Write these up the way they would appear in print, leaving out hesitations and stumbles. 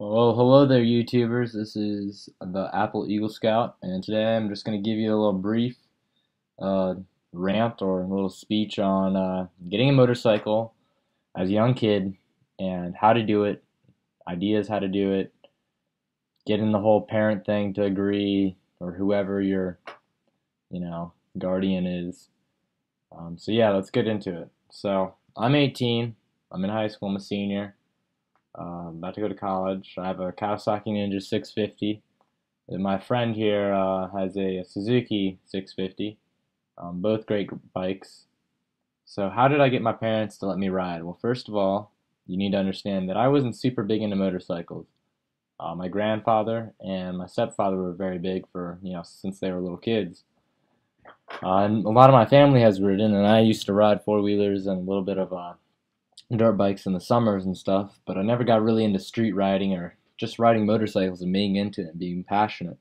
Well, hello there, YouTubers. This is the Apple Eagle Scout, and today I'm just going to give you a little brief uh, rant or a little speech on getting a motorcycle as a young kid and how to do it, ideas how to do it, getting the whole parent thing to agree or whoever your, guardian is. So yeah, let's get into it. So I'm 18. I'm in high school. I'm a senior. About to go to college. I have a Kawasaki Ninja 650. My friend here has a Suzuki 650, both great bikes. So how did I get my parents to let me ride? Well, first of all, you need to understand that I wasn't super big into motorcycles. My grandfather and my stepfather were very big for, since they were little kids. And a lot of my family has ridden, and I used to ride four-wheelers and a little bit of dirt bikes in the summers and stuff, but I never got really into street riding or just riding motorcycles and being into it and being passionate.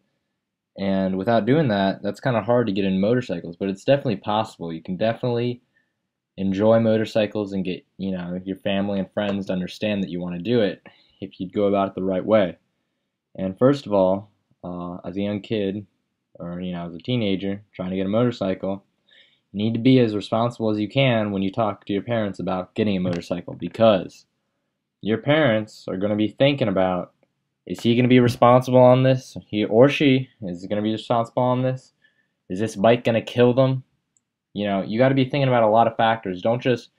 And without doing that, that's kind of hard to get into motorcycles, but it's definitely possible. You can definitely enjoy motorcycles and get, your family and friends to understand that you want to do it if you go about it the right way. And first of all, as a young kid or, as a teenager trying to get a motorcycle, you need to be as responsible as you can when you talk to your parents about getting a motorcycle because your parents are going to be thinking about, is he going to be responsible on this? He or she is going to be responsible on this? Is this bike going to kill them? You got to be thinking about a lot of factors. Don't just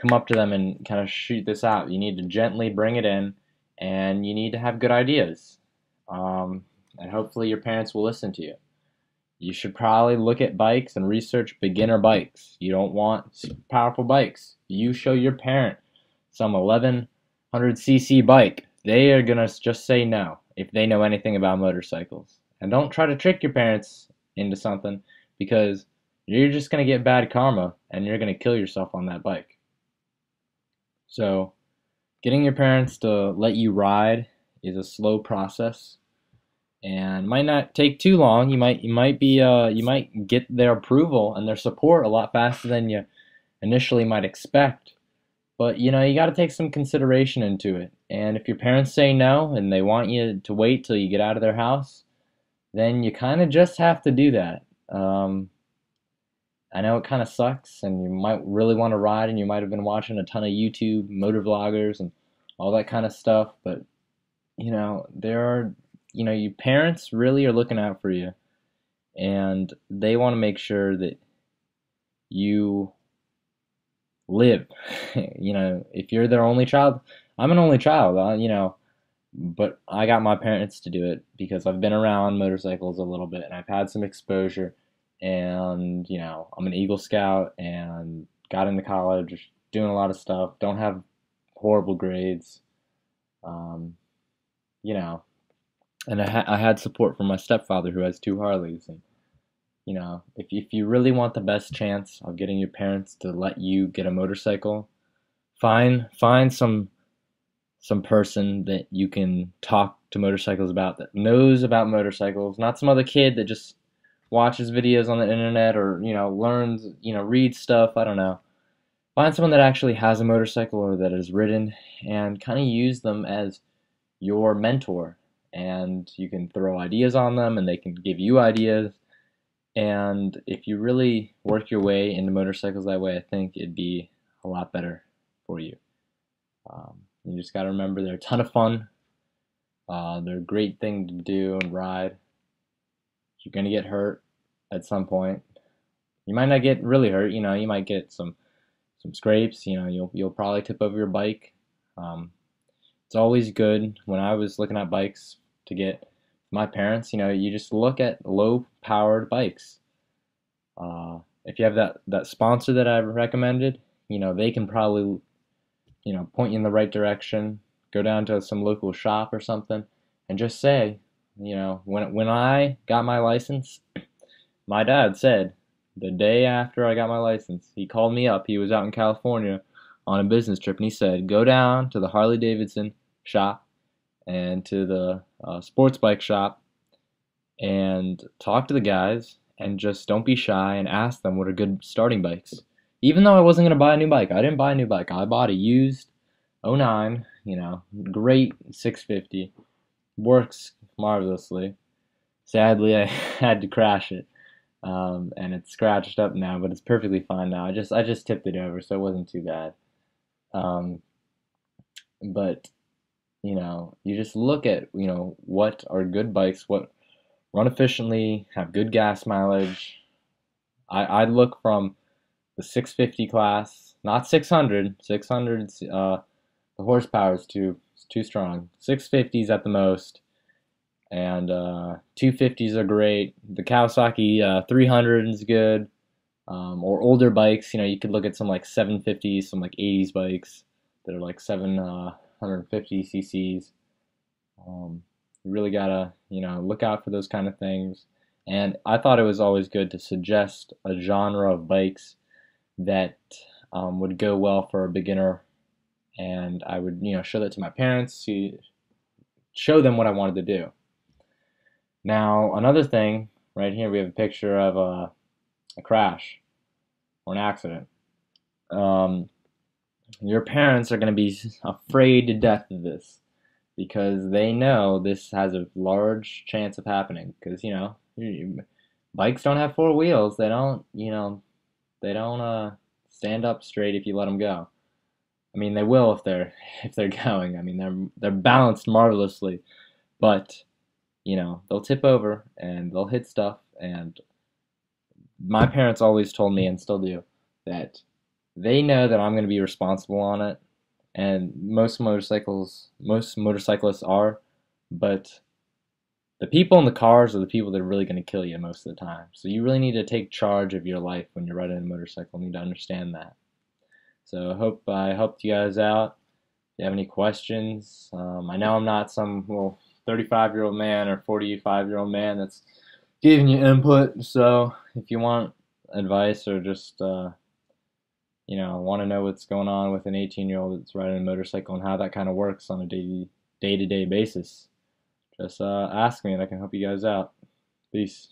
come up to them and kind of shoot this out. You need to gently bring it in, and you need to have good ideas. And hopefully your parents will listen to you. You should probably look at bikes and research beginner bikes. You don't want super powerful bikes. You show your parent some 1100cc bike, they are going to just say no if they know anything about motorcycles. And don't try to trick your parents into something because you're just going to get bad karma and you're going to kill yourself on that bike. So, getting your parents to let you ride is a slow process and might not take too long. You might get their approval and their support a lot faster than you initially might expect. But you got to take some consideration into it. And if your parents say no and they want you to wait till you get out of their house, then you kind of just have to do that. I know it kind of sucks, and you might really want to ride, and you might have been watching a ton of YouTube motor vloggers and all that kind of stuff. But there are, you parents really are looking out for you, and they want to make sure that you live. If you're their only child, I'm an only child, but I got my parents to do it because I've been around motorcycles a little bit and I've had some exposure. And, I'm an Eagle Scout and got into college, doing a lot of stuff, don't have horrible grades, um, you know, and I had support from my stepfather who has two Harleys. And, if you really want the best chance of getting your parents to let you get a motorcycle, find some person that you can talk to motorcycles about that knows about motorcycles, not some other kid that just watches videos on the internet or learns, reads stuff. I don't know. Find someone that actually has a motorcycle or that has ridden, and kind of use them as your mentor. And you can throw ideas on them, and they can give you ideas. And if you really work your way into motorcycles that way, I think it'd be a lot better for you. You just got to remember they're a ton of fun. They're a great thing to do and ride. You're gonna get hurt at some point. You might not get really hurt. You might get some scrapes. You'll probably tip over your bike. Um, it's always good when I was looking at bikes to get my parents. You just look at low-powered bikes. If you have that sponsor that I've recommended, they can probably point you in the right direction. Go down to some local shop or something, and just say, when I got my license, my dad said the day after I got my license, he called me up. He was out in California on a business trip, and he said, go down to the Harley Davidson shop and to the sports bike shop and talk to the guys and just don't be shy and ask them what are good starting bikes. Even though I wasn't going to buy a new bike, I didn't buy a new bike. I bought a used '09, great 650, works marvelously. Sadly, I had to crash it, and it's scratched up now, but it's perfectly fine now. I just tipped it over, so it wasn't too bad. Um, but you just look at what are good bikes, what run efficiently, have good gas mileage. I look from the 650 class, not 600. 600, the horsepower is too strong. 650s at the most, and 250s are great. The Kawasaki 300 is good. Or older bikes, you could look at some like 750s, some like 80s bikes that are like 750 cc's. You really gotta, look out for those kind of things. And I thought it was always good to suggest a genre of bikes that would go well for a beginner, and I would, show that to my parents to show them what I wanted to do. Now, another thing, right here we have a picture of a crash or an accident. Um, your parents are going to be afraid to death of this because they know this has a large chance of happening. Because bikes don't have four wheels. They don't stand up straight if you let them go. I mean, they will if they're going. I mean, they're balanced marvelously, but they'll tip over and they'll hit stuff. And my parents always told me, and still do, that they know that I'm going to be responsible on it, and most motorcyclists are, but the people in the cars are the people that are really going to kill you most of the time. So you really need to take charge of your life when you're riding a motorcycle. You need to understand that. So I hope I helped you guys out. If you have any questions, I know I'm not some little 35-year-old man or 45-year-old man that's giving you input. So if you want advice or just want to know what's going on with an 18-year-old that's riding a motorcycle and how that kind of works on a day-to-day basis, just ask me and I can help you guys out. Peace.